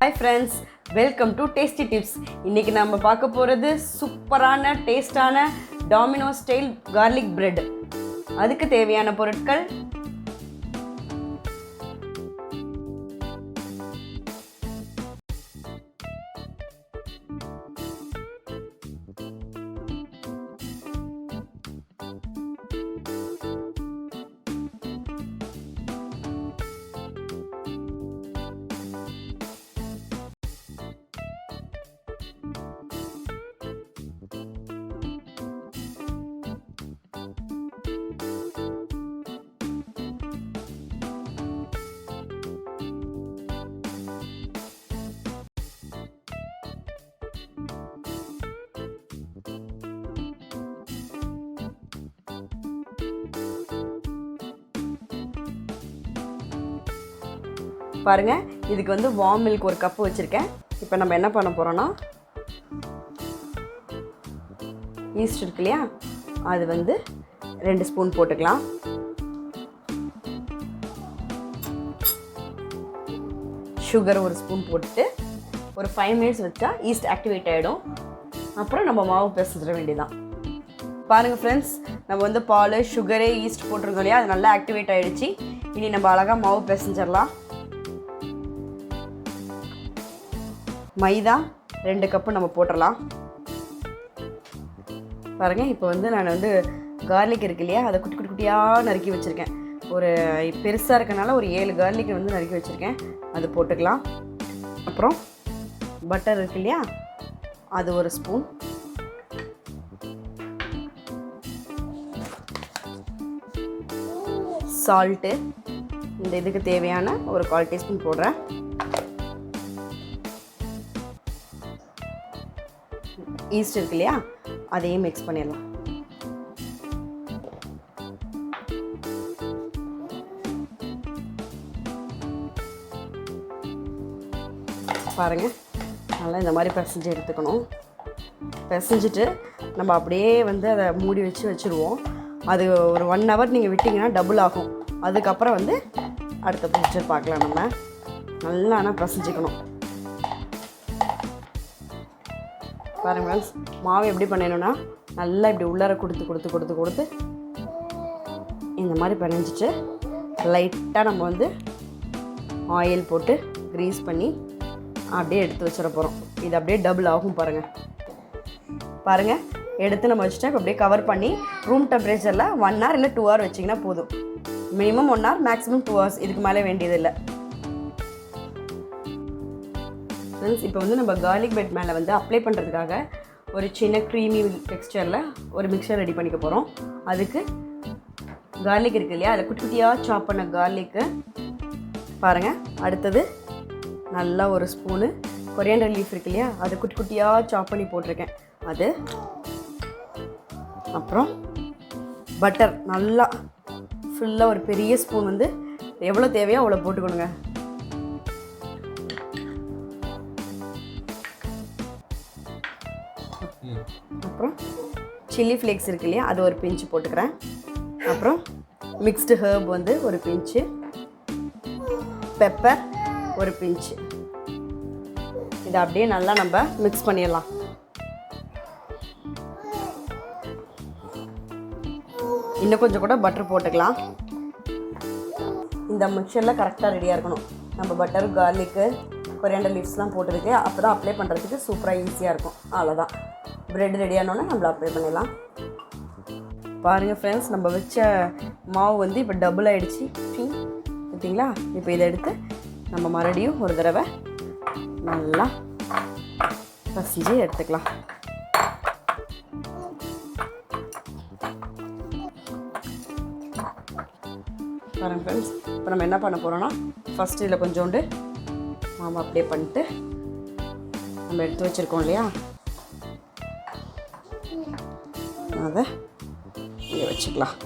Hi friends, welcome to Tasty Tips. இன்னைக்கு நாம பார்க்க போறது சூப்பரான டேஸ்டான Domino style garlic bread. அதுக்கு தேவையான பொருட்கள் பாருங்க, இதுக்கு வந்து வார்ம் மில்க் ஒரு கப் வச்சிருக்கேன். இப்போ நம்ம என்ன பண்ண போறோம்னா ஈஸ்ட் இருக்கு இல்லையா, அது வந்து 2 ஸ்பூன் போட்டுக்கலாம். சுகர் 1 ஸ்பூன் போட்டுட்டு ஒரு 5 மினிட்ஸ் வச்சா ஈஸ்ட் ஆக்டிவேட் ஆகிடும். அப்புறம் நம்ம மாவு பிசைஞ்சிட வேண்டியதான். பாருங்கள் ஃப்ரெண்ட்ஸ், நம்ம வந்து பால் சுகரு ஈஸ்ட் போட்டிருக்கோம் இல்லையா, அது நல்லா ஆக்டிவேட் ஆகிடுச்சு. இனி நம்ம அழகாக மாவு பிசைஞ்சிடலாம். மைதா 2 கப்பு நம்ம போட்டுடலாம். பாருங்கள், இப்போ வந்து நான் வந்து கார்லிக் இருக்கு இல்லையா, அதை குட்டி குட்டி குட்டியாக நறுக்கி வச்சுருக்கேன். ஒரு பெருசாக இருக்கனால ஒரு 7 கார்லிக் வந்து நறுக்கி வச்சுருக்கேன், அது போட்டுக்கலாம். அப்புறம் பட்டர் இருக்கு இல்லையா, அது 1 ஸ்பூன். சால்ட்டு இந்த இதுக்கு தேவையான ஒரு 1/4 டீஸ்பூன் போடுறேன். ஈஸ்ட் இருக்கு இல்லையா, அதையும் மிக்ஸ் பண்ணிடலாம். பாருங்கள், நல்லா இந்த மாதிரி பிசைஞ்சு எடுத்துக்கணும். பிசைஞ்சிட்டு நம்ம அப்படியே வந்து அதை மூடி வச்சுருவோம். அது ஒரு 1 ஹவர் நீங்கள் விட்டிங்கன்னா டபுள் ஆகும். அதுக்கப்புறம் வந்து அடுத்த ப்ரொசீஜர் பார்க்கலாம். நம்ம நல்லா ஆனால் பிசைஞ்சிக்கணும். பாருங்கள் ஃப்ரெண்ட்ஸ், மாவு எப்படி பண்ணணும்னா நல்லா இப்படி உள்ளார கொடுத்து இந்த மாதிரி பிணைஞ்சிட்டு லைட்டாக நம்ம வந்து ஆயில் போட்டு க்ரீஸ் பண்ணி அப்படியே எடுத்து வச்சிட போகிறோம். இது அப்படியே டபுள் ஆகும். பாருங்கள் எடுத்து நம்ம வச்சுட்டா அப்படியே கவர் பண்ணி ரூம் டெம்பரேச்சரில் 1 ஹவர் இல்லை 2 ஹவர் வச்சிங்கன்னா போதும். மினிமம் 1 ஹவர், மேக்ஸிமம் 2 ஹவர்ஸ், இதுக்கு மேலே வேண்டியதில்லை. ஃப்ரெண்ட்ஸ், இப்போ வந்து நம்ம கார்லிக் பிரெட் மேலே வந்து அப்ளை பண்ணுறதுக்காக ஒரு சின்ன க்ரீமி டெக்ஸ்சரில் ஒரு மிக்சர் ரெடி பண்ணிக்க போகிறோம். அதுக்கு கார்லிக் இருக்குது இல்லையா, அதில் குட்டி குட்டியாக சாப் பண்ண கார்லிக்கு பாருங்கள். அடுத்தது நல்லா 1 ஸ்பூனு கொரியாண்டர் லீஃப் இருக்கு இல்லையா, அதை குட்டி குட்டியாக சாப் பண்ணி போட்டிருக்கேன், அது. அப்புறம் பட்டர் நல்லா ஃபுல்லாக ஒரு பெரிய ஸ்பூன் வந்து எவ்வளோ தேவையோ அவ்வளோ போட்டுக்கணுங்க. அப்புறம் சில்லி ஃப்ளேக்ஸ் இருக்கு இல்லையா, அது ஒரு பிஞ்சு போட்டுக்கிறேன். அப்புறம் மிக்ஸ்டு ஹர்ப் வந்து ஒரு பிஞ்சு, பெப்பர் ஒரு பிஞ்சு. இதை அப்படியே நல்லா நம்ம மிக்ஸ் பண்ணிடலாம். இன்னும் கொஞ்சம் கூட பட்டர் போட்டுக்கலாம். இந்த மிக்சரில் கரெக்டாக ரெடியாக இருக்கணும். நம்ம பட்டர், கார்லிக்கு, கொரியாண்டர் லீவ்ஸ்லாம் போட்டுருக்கு. அப்போ தான் அப்ளை பண்ணுறதுக்கு சூப்பராக ஈஸியாக இருக்கும். அவ்வளோதான், ப்ரெட் ரெடியானோடனே நம்மள அப்ளை பண்ணிடலாம். பாருங்கள் ஃப்ரெண்ட்ஸ், நம்ம வச்ச மாவு வந்து இப்போ டபுள் ஆகிடுச்சு. பார்த்தீங்களா? இப்போ இதை எடுத்து நம்ம மறுபடியும் ஒரு தடவை நல்லா பசிஞ்சு எடுத்துக்கலாம். பாருங்கள் ஃப்ரெண்ட்ஸ், இப்போ நம்ம என்ன பண்ண போகிறோன்னா ஃபஸ்ட்டு இதில் கொஞ்சோண்டு மாவு அப்ளை பண்ணிட்டு நம்ம எடுத்து வச்சுருக்கோம் இல்லையா, அதை இங்கே வச்சுக்கலாம்.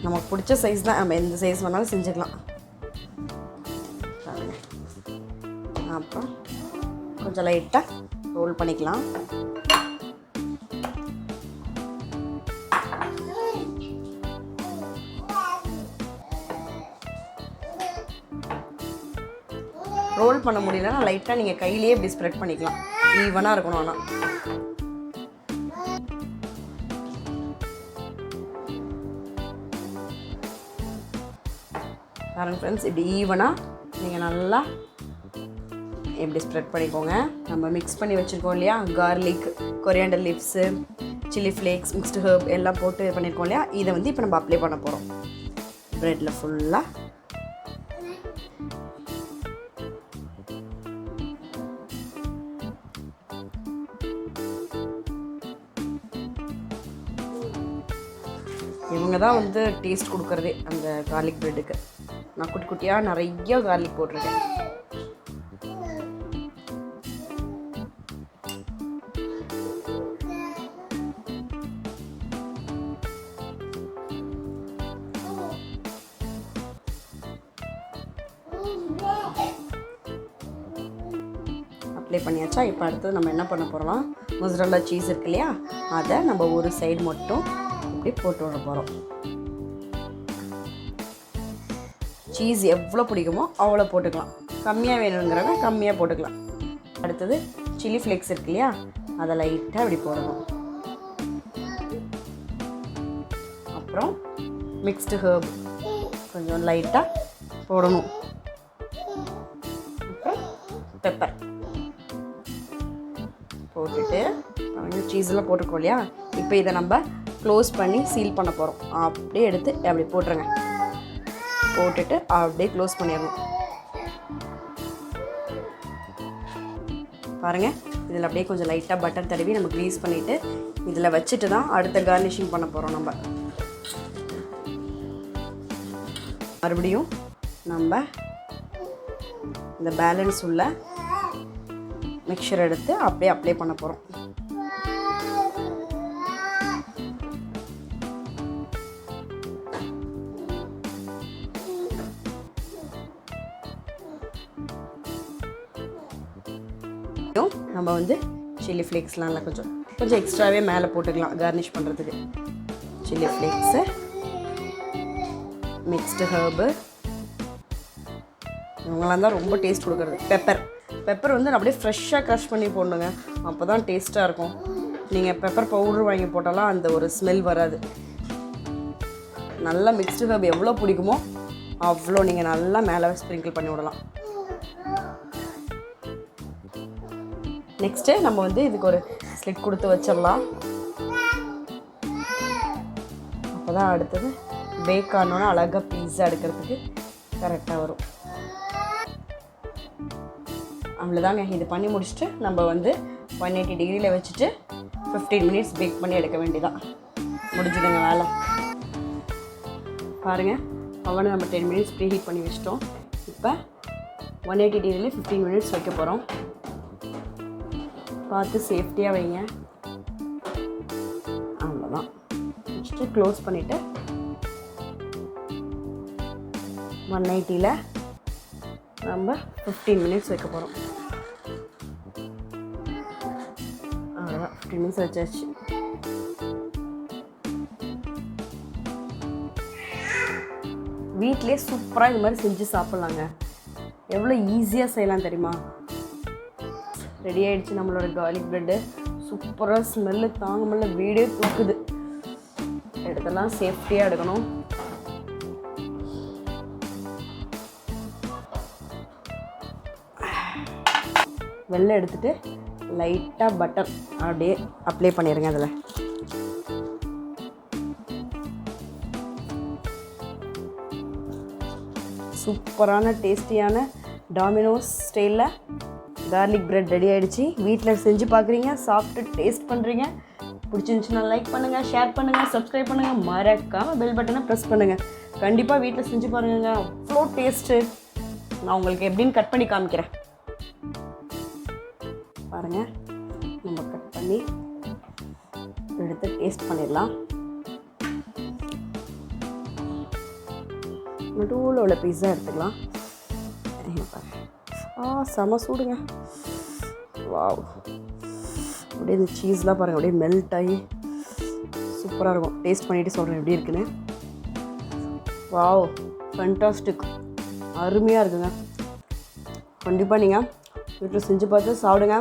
நமக்கு பிடிச்ச சைஸ் தான், நம்ம எந்த சைஸ் வேணாலும் செஞ்சுக்கலாம். அப்புறம் கொஞ்சம் லைட்டாக ரோல் பண்ணிக்கலாம். ரோல் பண்ண முடியலன்னா லைட்டாக நீங்கள் கையிலேயே இப்படி ஸ்ப்ரெட் பண்ணிக்கலாம். ஈவனாக இருக்கணும். ஆனால் பாருங்கள் ஃப்ரெண்ட்ஸ், இப்படி ஈவனாக நீங்கள் நல்லா இப்படி ஸ்ப்ரெட் பண்ணிக்கோங்க. நம்ம மிக்ஸ் பண்ணி வச்சுருக்கோம் இல்லையா, garlic, coriander leaves, chilli flakes, mixed Harb எல்லாம் போட்டு பண்ணியிருக்கோம் இல்லையா, இதை வந்து இப்போ நம்ம அப்ளை பண்ண போகிறோம் ப்ரெட்டில் ஃபுல்லாக. இவங்க தான் வந்து டேஸ்ட் கொடுக்குறதே அந்த கார்லிக் ப்ரெட்டுக்கு. நான் குட்டி குட்டியாக நிறைய கார்லிக் போட்டிருக்கேன். அப்ளை பண்ணியாச்சா? இப்போ அடுத்தது நம்ம என்ன பண்ண போகிறோம்னா, மொசரல்லா சீஸ் இருக்கு இல்லையா, அதை நம்ம ஒரு சைடு மட்டும் இப்படி போட்டு விட போகிறோம். சீஸ் எவ்வளோ பிடிக்குமோ அவ்வளோ போட்டுக்கலாம். கம்மியாக வேணுங்கிறத கம்மியாக போட்டுக்கலாம். அடுத்தது சில்லி ஃப்ளேக்ஸ் இருக்கு இல்லையா, அதை லைட்டாக இப்படி போடணும். அப்புறம் மிக்ஸ்டு ஹர்ப் கொஞ்சம் லைட்டாக போடணும். அப்புறம் பெப்பர் போட்டுட்டு சீஸெல்லாம் போட்டுருக்கோம் இல்லையா, இப்போ இதை நம்ம க்ளோஸ் பண்ணி சீல் பண்ண போகிறோம். அப்படியே எடுத்து அப்படி போட்டுருங்க. போட்டுட்டு அப்படியே க்ளோஸ் பண்ணிடணும். பாருங்கள், இதில் அப்படியே கொஞ்சம் லைட்டாக பட்டர் தடவி நம்ம க்ரீஸ் பண்ணிவிட்டு இதில் வச்சுட்டு தான் அடுத்த கார்னிஷிங் பண்ண போகிறோம். நம்ம மறுபடியும் நம்ம இந்த பேலன்ஸ் உள்ள மிக்சர் எடுத்து அப்படியே அப்ளை பண்ண போகிறோம். நம்ம வந்து சில்லி ஃப்ளேக்ஸ்லாம் இல்லை கொஞ்சம் எக்ஸ்ட்ராவே மேலே போட்டுக்கலாம் கார்னிஷ் பண்ணுறதுக்கு. சில்லி ஃப்ளேக்ஸு, மிக்ஸ்டு ஹர்பு, இவங்களாம் தான் ரொம்ப டேஸ்ட் கொடுக்குறது. பெப்பர் வந்து அப்படியே ஃப்ரெஷ்ஷாக க்ரஷ் பண்ணி போடணுங்க, அப்போ தான் டேஸ்ட்டாக இருக்கும். நீங்கள் பெப்பர் பவுடர் வாங்கி போட்டாலாம் அந்த ஒரு ஸ்மெல் வராது. நல்லா மிக்ஸ்டு ஹர்ப் எவ்வளோ பிடிக்குமோ அவ்வளோ நீங்கள் நல்லா மேலே ஸ்ப்ரிங்கிள் பண்ணி விடலாம். நெக்ஸ்ட்டு நம்ம வந்து இதுக்கு ஒரு ஸ்லிட் கொடுத்து வச்சிடலாம். அப்போ தான் அடுத்தது பேக் ஆனோன்னா அழகாக பீஸா எடுக்கிறதுக்கு கரெக்டாக வரும். அவ்வளோதாங்க. இது பண்ணி முடிச்சுட்டு நம்ம வந்து 180 டிகிரியில் வச்சுட்டு 15 மினிட்ஸ் பேக் பண்ணி எடுக்க வேண்டியதான். முடிஞ்சுதுங்க வேலை. பாருங்கள், அவனை நம்ம 10 மினிட்ஸ் ப்ரீ ஹீட் பண்ணி வச்சிட்டோம். இப்போ 180 டிகிரியில் 15 மினிட்ஸ் வைக்க போகிறோம். பார்த்து சேஃப்டியாக வைங்க. அவ்வளோதான். வச்சுட்டு க்ளோஸ் பண்ணிவிட்டு 180ல் நம்ம 15 மினிட்ஸ் வைக்க போகிறோம். அவ்வளோதான், 15 மினிட்ஸ் வச்சாச்சு. வீட்டிலே சூப்பராக இது மாதிரி செஞ்சு சாப்பிட்லாங்க. எவ்வளோ ஈஸியாக செய்யலாம் தெரியுமா? ரெடி ஆகிடுச்சு நம்மளோட கார்லிக் ப்ரெட்டு. சூப்பராக ஸ்மெல்லு தாங்க முடியல, வீடே தூக்குது. எடுத்தெல்லாம் சேஃப்டியாக எடுக்கணும். வெளில எடுத்துகிட்டு லைட்டாக பட்டர் அப்படியே அப்ளை பண்ணிடுங்க. அதில் சூப்பரான டேஸ்டியான டாமினோஸ் ஸ்டைலில் கார்லிக் ப்ரெட் ரெடி ஆகிடுச்சு. வீட்டில் செஞ்சு பார்க்குறீங்க, சாப்பிட்டு டேஸ்ட் பண்ணுறீங்க. பிடிச்சிருந்துச்சுன்னா லைக் பண்ணுங்கள், ஷேர் பண்ணுங்கள், சப்ஸ்கிரைப் பண்ணுங்கள், மறக்காமல் பெல் பட்டனை ப்ரெஸ் பண்ணுங்கள். கண்டிப்பாக வீட்டில் செஞ்சு பாருங்க, அவ்வளோ டேஸ்ட்டு. நான் உங்களுக்கு எப்படின்னு கட் பண்ணி காமிக்கிறேன் பாருங்கள். நம்ம கட் பண்ணி எடுத்து டேஸ்ட் பண்ணிடலாம். நடுவில் உள்ள பீஸா எடுத்துக்கலாம். செம சூடுங்க. வாவ், அப்படியே இந்த சீஸ்லாம் பாருங்கள், அப்படியே மெல்ட் ஆகி சூப்பராக இருக்கும். டேஸ்ட் பண்ணிவிட்டு சொல்கிறேன் எப்படி இருக்குன்னு. வாவ், ஃபண்டாஸ்டிக், அருமையாக இருக்குங்க. கண்டிப்பாக நீங்கள் வீட்டில் செஞ்சு பார்த்து சாப்பிடுங்க.